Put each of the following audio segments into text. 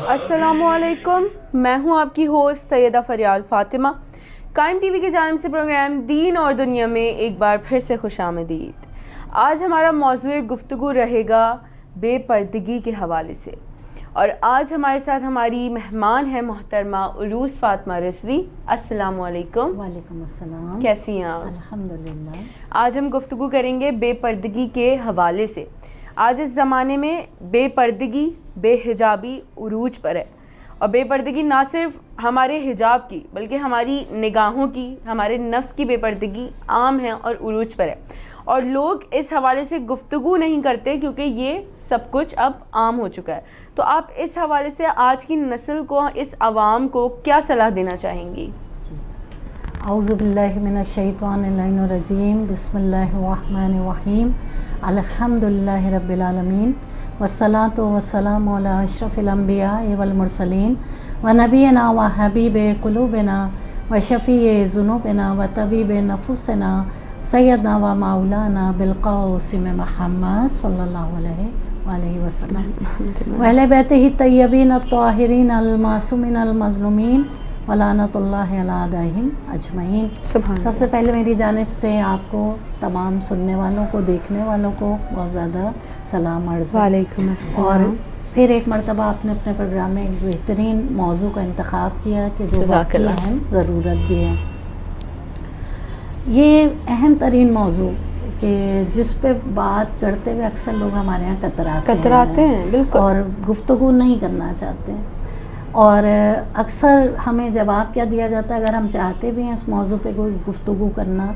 السلام علیکم، میں ہوں آپ کی ہوسٹ سیدہ فریال فاطمہ۔ قائم ٹی وی کی جانب سے پروگرام دین اور دنیا میں ایک بار پھر سے خوش آمدید۔ آج ہمارا موضوع گفتگو رہے گا بے پردگی کے حوالے سے، اور آج ہمارے ساتھ ہماری مہمان ہیں محترمہ عروس فاطمہ رضوی۔ السلام علیکم۔ وعلیکم السلام۔ کیسی ہیں آپ؟ الحمدللہ۔ آج ہم گفتگو کریں گے بے پردگی کے حوالے سے۔ آج اس زمانے میں بے پردگی، بے حجابی عروج پر ہے، اور بے پردگی نہ صرف ہمارے حجاب کی بلکہ ہماری نگاہوں کی، ہمارے نفس کی بے پردگی عام ہے اور عروج پر ہے، اور لوگ اس حوالے سے گفتگو نہیں کرتے کیونکہ یہ سب کچھ اب عام ہو چکا ہے۔ تو آپ اس حوالے سے آج کی نسل کو، اس عوام کو کیا صلاح دینا چاہیں گی؟ اعوذ باللہ من الشیطان اللعین الرجیم، بسم اللہ الرحمن الرحیم، الحمدللہ رب العالمین، والصلاة والسلام علی اشرف الانبیاء والمرسلین، ونبینا وحبیب قلوبنا وشفیع ذنوبنا وطبیب نفوسنا سیدنا و مولانا بالقاسم محمد صلی اللہ علیہ وآلہ وسلم واہل بیتہ الطیبین الطاہرین المعصومین المظلومین ولعنۃ اللہ علی اعدائہم اجمعین۔ سب سے پہلے میری جانب سے آپ کو، تمام سننے والوں کو، دیکھنے والوں کو بہت زیادہ سلام عرض۔ وعلیکم السلام۔ اور پھر ایک مرتبہ آپ نے اپنے پروگرام میں ایک بہترین موضوع کا انتخاب کیا کہ جو واقعی اہم ضرورت بھی ہے۔ یہ اہم ترین موضوع کہ جس پہ بات کرتے ہوئے اکثر لوگ ہمارے یہاں کتراتے ہیں بالکل، اور گفتگو نہیں کرنا چاہتے ہیں، اور اکثر ہمیں جواب کیا دیا جاتا ہے اگر ہم چاہتے بھی ہیں اس موضوع پہ کوئی گفتگو کرنا،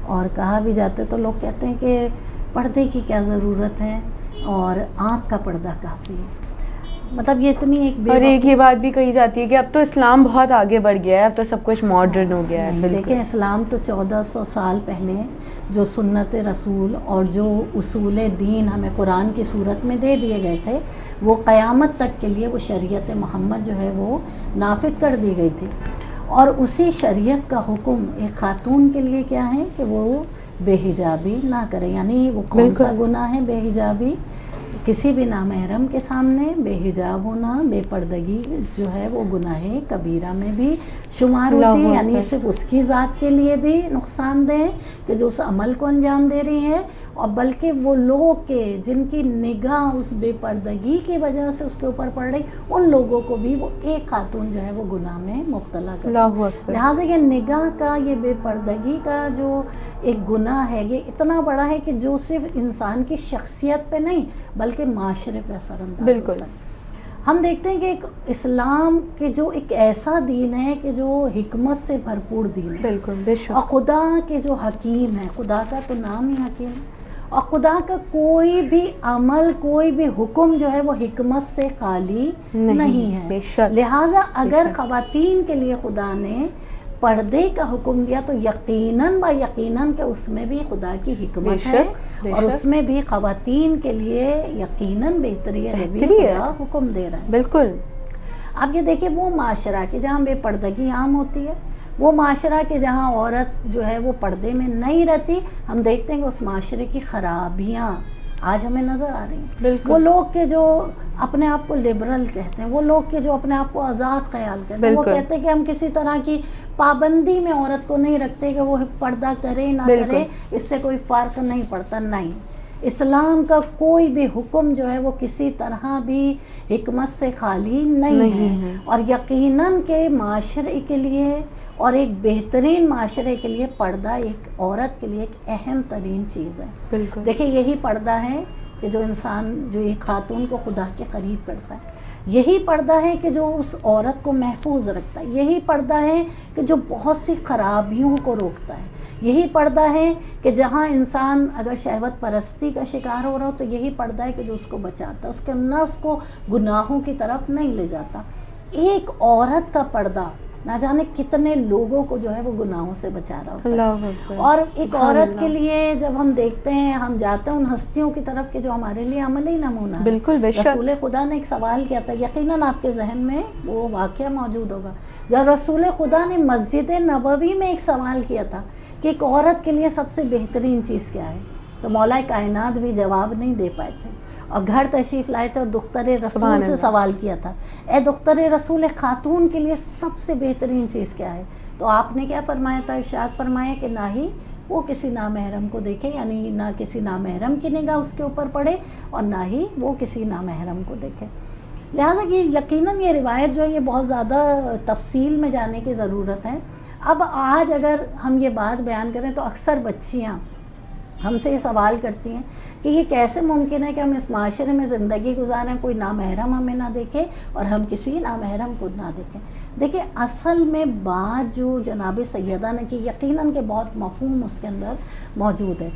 اور کہا بھی جاتا ہے تو لوگ کہتے ہیں کہ پردے کی کیا ضرورت ہے اور آنکھ کا پردہ کافی ہے۔ مطلب یہ اتنی اور ایک یہ بات بھی کہی جاتی ہے کہ اب تو اسلام بہت آگے بڑھ گیا ہے، اب تو سب کچھ ماڈرن ہو گیا ہے۔ دیکھیں، اسلام تو 1400 سال پہلے جو سنت رسول اور جو اصول دین ہمیں قرآن کی صورت میں دے دیے گئے تھے، وہ قیامت تک کے لیے وہ شریعت محمد جو ہے وہ نافذ کر دی گئی تھی، اور اسی شریعت کا حکم ایک خاتون کے لیے کیا ہے کہ وہ بے حجابی نہ کرے۔ یعنی وہ کون سا گناہ ہے بے حجابی؟ کسی بھی نامحرم کے سامنے بے حجاب ہونا، بے پردگی جو ہے وہ گناہ کبیرہ میں بھی شمار ہوتی ہے، یعنی صرف اس کی ذات کے لیے بھی نقصان دہ کہ جو اس عمل کو انجام دے رہی ہے، اور بلکہ وہ لوگ کے جن کی نگاہ اس بے پردگی کی وجہ سے اس کے اوپر پڑ رہی، ان لوگوں کو بھی وہ ایک خاتون جو ہے وہ گناہ میں مبتلا کرتی ہے۔ لہٰذا یہ نگاہ کا، یہ بے پردگی کا جو ایک گناہ ہے، یہ اتنا بڑا ہے کہ جو صرف انسان کی شخصیت پہ نہیں بلکہ معاشرے پہ اثر انداز ہوتا ہے۔ ہم دیکھتے ہیں کہ ایک اسلام کے جو ایک ایسا دین ہے کہ جو حکمت سے بھرپور دین ہے، بالکل، اور خدا کے جو حکیم ہے، خدا کا تو نام ہی حکیم ہے، اور خدا کا کوئی بھی عمل، کوئی بھی حکم جو ہے وہ حکمت سے خالی نہیں ہے۔ لہٰذا اگر خواتین کے لیے خدا نے پردے کا حکم دیا تو یقیناً با یقیناً کہ اس میں بھی خدا کی حکمت ہے، اور اس میں بھی خواتین کے لیے یقیناً بہتری ہے جب بھی خدا حکم دے رہا ہے۔ بالکل۔ اب یہ دیکھیں، وہ معاشرہ کہ جہاں بے پردگی عام ہوتی ہے، وہ معاشرہ کہ جہاں عورت جو ہے وہ پردے میں نہیں رہتی، ہم دیکھتے ہیں کہ اس معاشرے کی خرابیاں آج ہمیں نظر آ رہی ہیں۔ وہ لوگ کہ جو اپنے آپ کو لبرل کہتے ہیں، وہ لوگ کہ جو اپنے آپ کو آزاد خیال کہتے ہیں، وہ کہتے ہیں کہ ہم کسی طرح کی پابندی میں عورت کو نہیں رکھتے کہ وہ پردہ کرے نہ کرے، اس سے کوئی فرق نہیں پڑتا۔ نہیں، اسلام کا کوئی بھی حکم جو ہے وہ کسی طرح بھی حکمت سے خالی نہیں ہے، اور یقیناً کہ معاشرے کے لیے اور ایک بہترین معاشرے کے لیے پردہ ایک عورت کے لیے ایک اہم ترین چیز ہے۔ دیکھیں، یہی پردہ ہے کہ جو انسان، جو ایک خاتون کو خدا کے قریب کرتا ہے، یہی پردہ ہے کہ جو اس عورت کو محفوظ رکھتا ہے، یہی پردہ ہے کہ جو بہت سی خرابیوں کو روکتا ہے، یہی پردہ ہے کہ جہاں انسان اگر شہوت پرستی کا شکار ہو رہا ہو تو یہی پردہ ہے کہ جو اس کو بچاتا ہے، اس کے نفس کو گناہوں کی طرف نہیں لے جاتا۔ ایک عورت کا پردہ نہ جانے کتنے لوگوں کو جو ہے وہ گناہوں سے بچا رہا ہوتا ہے۔ اور ایک عورت کے لیے جب ہم دیکھتے ہیں، ہم جاتے ہیں ان ہستیوں کی طرف کہ جو ہمارے لیے عملی نمونہ ہے۔ بالکل، رسول خدا نے ایک سوال کیا تھا، یقیناً آپ کے ذہن میں وہ واقعہ موجود ہوگا، جب رسول خدا نے مسجد نبوی میں ایک سوال کیا تھا کہ ایک عورت کے لیے سب سے بہترین چیز کیا ہے، تو مولا کائنات بھی جواب نہیں دے پائے تھے، اور گھر تشریف لائے تھے اور دختر رسول سے سوال کیا تھا، اے دختر رسول، خاتون کے لیے سب سے بہترین چیز کیا ہے؟ تو آپ نے کیا فرمایا تھا؟ ارشاد فرمایا کہ نہ ہی وہ کسی نامحرم کو دیکھے، یعنی نہ کسی نامحرم کی نگاہ اس کے اوپر پڑے اور نہ ہی وہ کسی نامحرم کو دیکھے۔ لہٰذا یہ یقیناً یہ روایت جو ہے یہ بہت زیادہ تفصیل میں جانے کی ضرورت ہے۔ اب آج اگر ہم یہ بات بیان کریں تو اکثر بچیاں ہم سے یہ سوال کرتی ہیں کہ یہ کیسے ممکن ہے کہ ہم اس معاشرے میں زندگی گزاریں، کوئی نامحرم ہمیں نہ دیکھے اور ہم کسی نامحرم کو نہ دیکھیں۔ دیکھیں اصل میں بات جو جناب سیدہ نے کی، یقیناً کہ بہت مفہوم اس کے اندر موجود ہے۔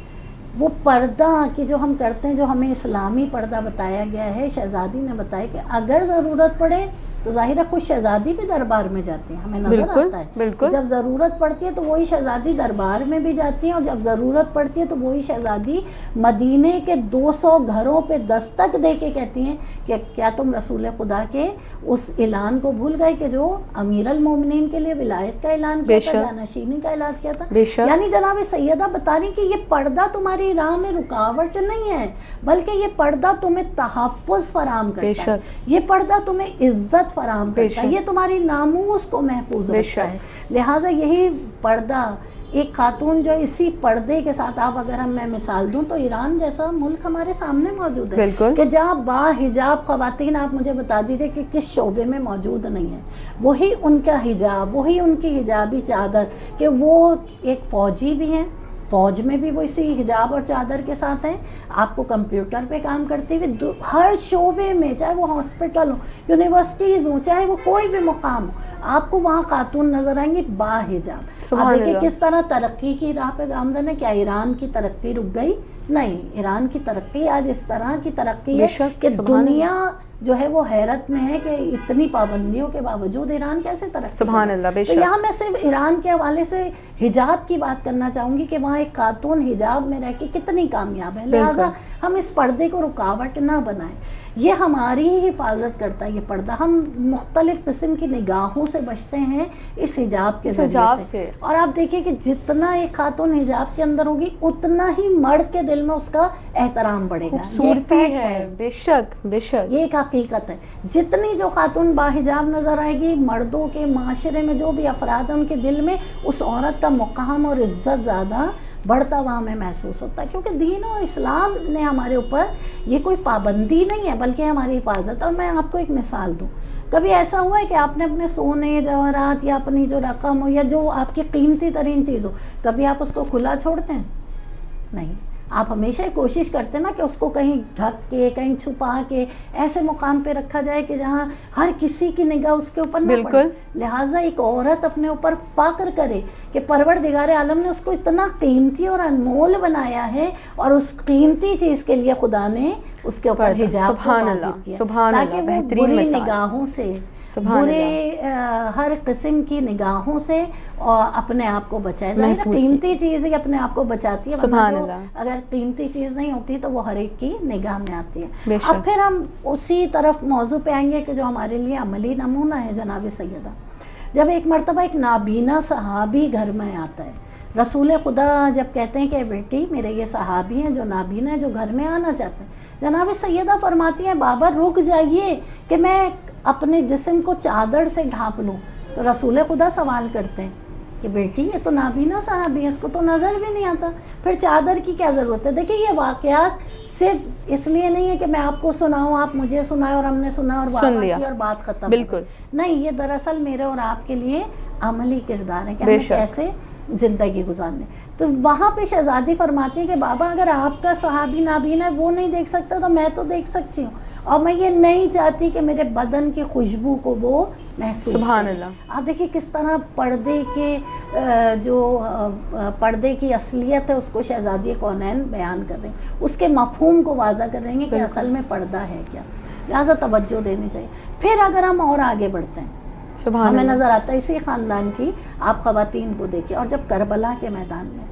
وہ پردہ کہ جو ہم کرتے ہیں، جو ہمیں اسلامی پردہ بتایا گیا ہے، شہزادی نے بتایا کہ اگر ضرورت پڑے تو ظاہر ہے خود شہزادی بھی دربار میں جاتی ہیں، ہمیں نظر آتا ہے کہ جب ضرورت پڑتی ہے تو وہی شہزادی دربار میں بھی جاتی ہیں، اور جب ضرورت پڑتی ہے تو وہی شہزادی مدینے کے 200 گھروں پہ دستک دے کے کہتی ہیں کہ کیا تم رسول خدا کے اس اعلان کو بھول گئے کہ جو امیر المومنین کے لیے ولایت کا اعلان کیا تھا، جانشینی کا اعلان کیا تھا؟ یعنی جناب سیدہ بتا رہی کہ یہ پردہ تمہاری راہ میں رکاوٹ نہیں ہے، بلکہ یہ پردہ تمہیں تحفظ فراہم کرتا ہے، یہ پردہ تمہیں عزت فراہم کرتا ہے، یہ تمہاری ناموس کو محفوظ رکھتا ہے۔ لہٰذا یہی پردہ ایک خاتون جو اسی پردے کے ساتھ، آپ اگر میں مثال دوں تو ایران جیسا ملک ہمارے سامنے موجود ہے کہ جہاں با حجاب خواتین، آپ مجھے بتا دیجئے کہ کس شعبے میں موجود نہیں ہے، وہی ان کا حجاب، وہی ان کی حجابی چادر، کہ وہ ایک فوجی بھی ہیں، فوج میں بھی وہ اسی حجاب اور چادر کے ساتھ ہیں، آپ کو کمپیوٹر پہ کام کرتے ہوئے ہر شعبے میں، چاہے وہ ہاسپٹل ہو، یونیورسٹیز ہوں، چاہے وہ کوئی بھی مقام ہو، آپ کو وہاں خاتون نظر آئیں گی با حجاب۔ آپ دیکھیں کس طرح ترقی کی راہ پہ گامزن ہے۔ کیا ایران کی ترقی رک گئی؟ نہیں، ایران کی ترقی آج اس طرح کی ترقی ہے کہ دنیا جو ہے وہ حیرت میں ہے کہ اتنی پابندیوں کے باوجود ایران کیسے ترقی۔ سبحان اللہ، بے شک۔ تو یہاں میں صرف ایران کے حوالے سے حجاب کی بات کرنا چاہوں گی کہ وہاں ایک خاتون حجاب میں رہ کے کتنی کامیاب ہے۔ لہٰذا ہم اس پردے کو رکاوٹ نہ بنائیں، یہ ہماری ہی حفاظت کرتا ہے یہ پردہ۔ ہم مختلف قسم کی نگاہوں سے بچتے ہیں اس حجاب کے ذریعے سے، اور آپ دیکھیے کہ جتنا ایک خاتون حجاب کے اندر ہوگی اتنا ہی مرد کے دل میں اس کا احترام بڑھے گا۔ یہ فیکٹ ہے، بے شک بے شک، یہ ایک حقیقت ہے۔ جتنی جو خاتون باحجاب نظر آئے گی، مردوں کے معاشرے میں جو بھی افراد ہیں ان کے دل میں اس عورت کا مقام اور عزت زیادہ بڑھتا ہوا ہمیں محسوس ہوتا ہے، کیونکہ دین و اسلام نے ہمارے اوپر یہ کوئی پابندی نہیں ہے بلکہ ہماری حفاظت۔ اور میں آپ کو ایک مثال دوں، کبھی ایسا ہوا ہے کہ آپ نے اپنے سونے جواہرات یا اپنی جو رقم ہو یا جو آپ کی قیمتی ترین چیز ہو، کبھی آپ اس کو کھلا چھوڑتے ہیں؟ نہیں، آپ ہمیشہ کوشش کرتے ہیں نا کہ اس کو کہیں ڈھک کے، کہیں چھپا کے ایسے مقام پہ رکھا جائے کہ جہاں ہر کسی کی نگاہ اس کے اوپر نہ پڑے۔ لہٰذا ایک عورت اپنے اوپر فخر کرے کہ پروردگار عالم نے اس کو اتنا قیمتی اور انمول بنایا ہے، اور اس قیمتی چیز کے لیے خدا نے اس کے اوپر حجاب کو واجب کیا تاکہ وہ بری نگاہوں سے، برے ہر قسم کی نگاہوں سے اپنے آپ کو بچائے۔ قیمتی چیز ہی اپنے آپ کو بچاتی ہے، اگر قیمتی چیز نہیں ہوتی تو وہ ہر ایک کی نگاہ میں آتی ہے۔ اب پھر ہم اسی طرف موضوع پہ آئیں گے کہ جو ہمارے لیے عملی نمونہ ہے جناب سیدہ۔ جب ایک مرتبہ ایک نابینا صحابی گھر میں آتا ہے، رسول خدا جب کہتے ہیں کہ بیٹی میرے یہ صحابی ہیں جو نابینا ہیں، جو گھر میں آنا چاہتے ہیں، جناب سیدہ فرماتی ہیں بابا رک جائیے کہ میں اپنے جسم کو چادر سے ڈھانپ لوں۔ تو رسول خدا سوال کرتے ہیں کہ بیٹی یہ تو نابینا صحابی ہے، اس کو تو نظر بھی نہیں آتا، پھر چادر کی کیا ضرورت ہے؟ دیکھیے یہ واقعات صرف اس لیے نہیں ہے کہ میں آپ کو سناؤں، آپ مجھے سنائے اور ہم نے سنا اور کی اور بات ختم، بالکل نہیں، یہ دراصل میرے اور آپ کے لیے عملی کردار ہے کہ ہمیں کیسے زندگی گزارنے۔ تو وہاں پہ شہزادی فرماتی ہے کہ بابا اگر آپ کا صحابی نابینا ہے وہ نہیں دیکھ سکتا تو میں تو دیکھ سکتی ہوں، اور میں یہ نہیں چاہتی کہ میرے بدن کی خوشبو کو وہ محسوس سبحان کرے۔ اللہ۔ آپ دیکھیے کس طرح پردے کے جو پردے کی اصلیت ہے اس کو شہزادی کونین بیان کر رہے ہیں، اس کے مفہوم کو واضح کر رہے ہیں کہ اصل میں پردہ ہے کیا، لہٰذا توجہ دینی چاہیے۔ پھر اگر ہم اور آگے بڑھتے ہیں، ہمیں نظر آتا ہے اسی خاندان کی آپ خواتین کو دیکھیں، اور جب کربلا کے میدان میں،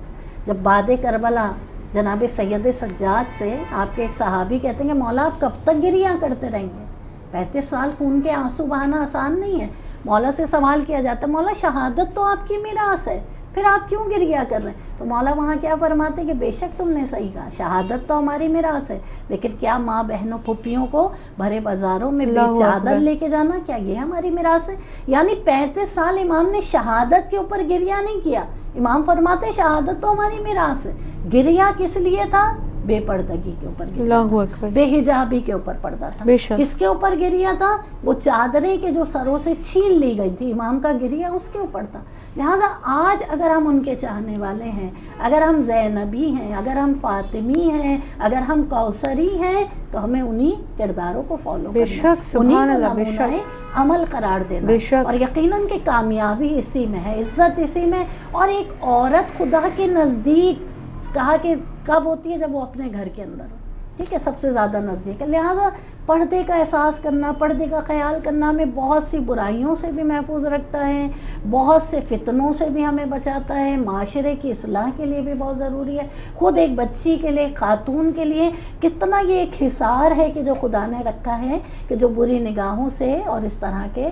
جب بعد کربلا جناب سید سجاد سے آپ کے ایک صحابی کہتے ہیں کہ مولا آپ کب تک گریاں کرتے رہیں گے؟ 35 سال خون کے آنسو بہانا آسان نہیں ہے۔ مولا سے سوال کیا جاتا ہے مولا شہادت تو آپ کی میراث ہے، پھر آپ کیوں گریا کر رہے ہیں؟ تو مولا وہاں کیا فرماتے ہیں کہ بے شک تم نے صحیح کہا، شہادت تو ہماری میراث ہے، لیکن کیا ماں بہنوں پھوپھیوں کو بھرے بازاروں میں بے اللہ چادر اکبر۔ لے کے جانا، کیا یہ ہماری میراث ہے؟ یعنی 35 سال امام نے شہادت کے اوپر گریا نہیں کیا. امام فرماتے ہیں شہادت تو ہماری میراث ہے. گریا کس لیے تھا؟ بے پردگی کے اوپر گریا اللہ تھا، اکبر، بے حجابی کے اوپر پردہ تھا. بے شک، کس کے اوپر گریا تھا؟ وہ چادریں کے جو سروں سے چھین لی گئی تھی، امام کا گریا اس کے اوپر تھا. لہٰذا آج اگر ہم ان کے چاہنے والے ہیں، اگر ہم زینبی ہیں، اگر ہم فاطمی ہیں، اگر ہم کوثری ہیں، تو ہمیں انہی کرداروں کو فالو بے کرنا، شک، سبحان اللہ، بے شک، نمونۂ عمل قرار دینا. بے شک، اور یقیناً کہ کامیابی اسی میں ہے، عزت اسی میں. اور ایک عورت خدا کے نزدیک کہا کہ کب ہوتی ہے؟ جب وہ اپنے گھر کے اندر ہو، ٹھیک ہے، سب سے زیادہ نزدیک ہے. لہٰذا پردے کا احساس کرنا، پردے کا خیال کرنا ہمیں بہت سی برائیوں سے بھی محفوظ رکھتا ہے، بہت سے فتنوں سے بھی ہمیں بچاتا ہے، معاشرے کی اصلاح کے لیے بھی بہت ضروری ہے. خود ایک بچی کے لیے، خاتون کے لیے کتنا یہ ایک حصار ہے کہ جو خدا نے رکھا ہے کہ جو بری نگاہوں سے اور اس طرح کے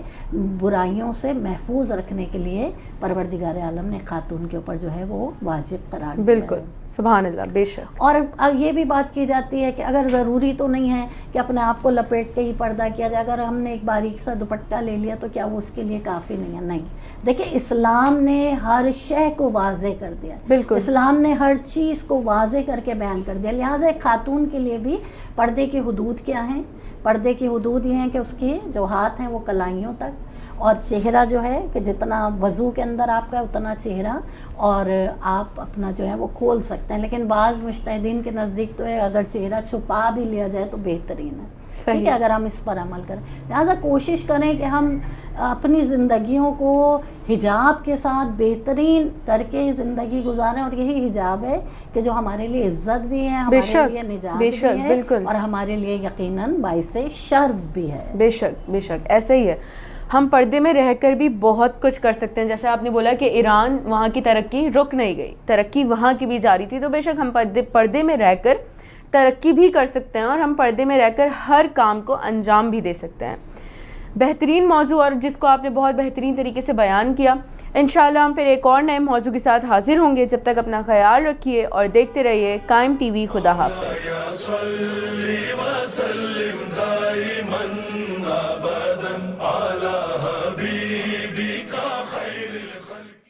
برائیوں سے محفوظ رکھنے کے لیے پروردگار عالم نے خاتون کے اوپر جو ہے وہ واجب قرار دیا ہے. بالکل، سبحان اللہ، بے شک. اور اب یہ بھی بات کی جاتی ہے کہ اگر ضروری تو نہیں ہے کہ اپنے آپ کو لپیٹ کے ہی پردہ کیا جائے. اگر ہم نے ایک باریک سا دوپٹہ لے لیا تو کیا وہ اس کے لیے کافی نہیں ہے؟ نہیں. دیکھیں اسلام نے ہر شے کو واضح کر دیا، بالکل، اسلام نے ہر چیز کو واضح کر کے بیان کر دیا. لہٰذا ایک خاتون کے لیے بھی پردے کی حدود کیا ہیں؟ پردے کی حدود یہ ہیں کہ اس کی جو ہاتھ ہیں وہ کلائیوں تک، اور چہرہ جو ہے کہ جتنا وضو کے اندر آپ کا اتنا چہرہ، اور آپ اپنا جو ہے وہ کھول سکتے ہیں. لیکن بعض مجتہدین کے نزدیک تو ہے اگر چہرہ چھپا بھی لیا جائے تو بہترین ہے، ٹھیک ہے، اگر ہم اس پر عمل کریں. لہٰذا کوشش کریں کہ ہم اپنی زندگیوں کو حجاب کے ساتھ بہترین کر کے زندگی گزاریں. اور یہی حجاب ہے کہ جو ہمارے لیے عزت بھی ہے، ہمارے لیے نجات بھی ہے، بالکل، اور ہمارے لیے یقیناً باعث شرف بھی ہے. بے شک، بے شک، ایسے ہی ہے. ہم پردے میں رہ کر بھی بہت کچھ کر سکتے ہیں. جیسے آپ نے بولا کہ ایران، وہاں کی ترقی رک نہیں گئی، ترقی وہاں کی بھی جاری تھی. تو بے شک ہم پردے میں رہ کر ترقی بھی کر سکتے ہیں، اور ہم پردے میں رہ کر ہر کام کو انجام بھی دے سکتے ہیں. بہترین موضوع، اور جس کو آپ نے بہت بہترین طریقے سے بیان کیا. انشاءاللہ ہم پھر ایک اور نئے موضوع کے ساتھ حاضر ہوں گے. جب تک اپنا خیال رکھیے اور دیکھتے رہیے قائم ٹی وی. خدا حافظ.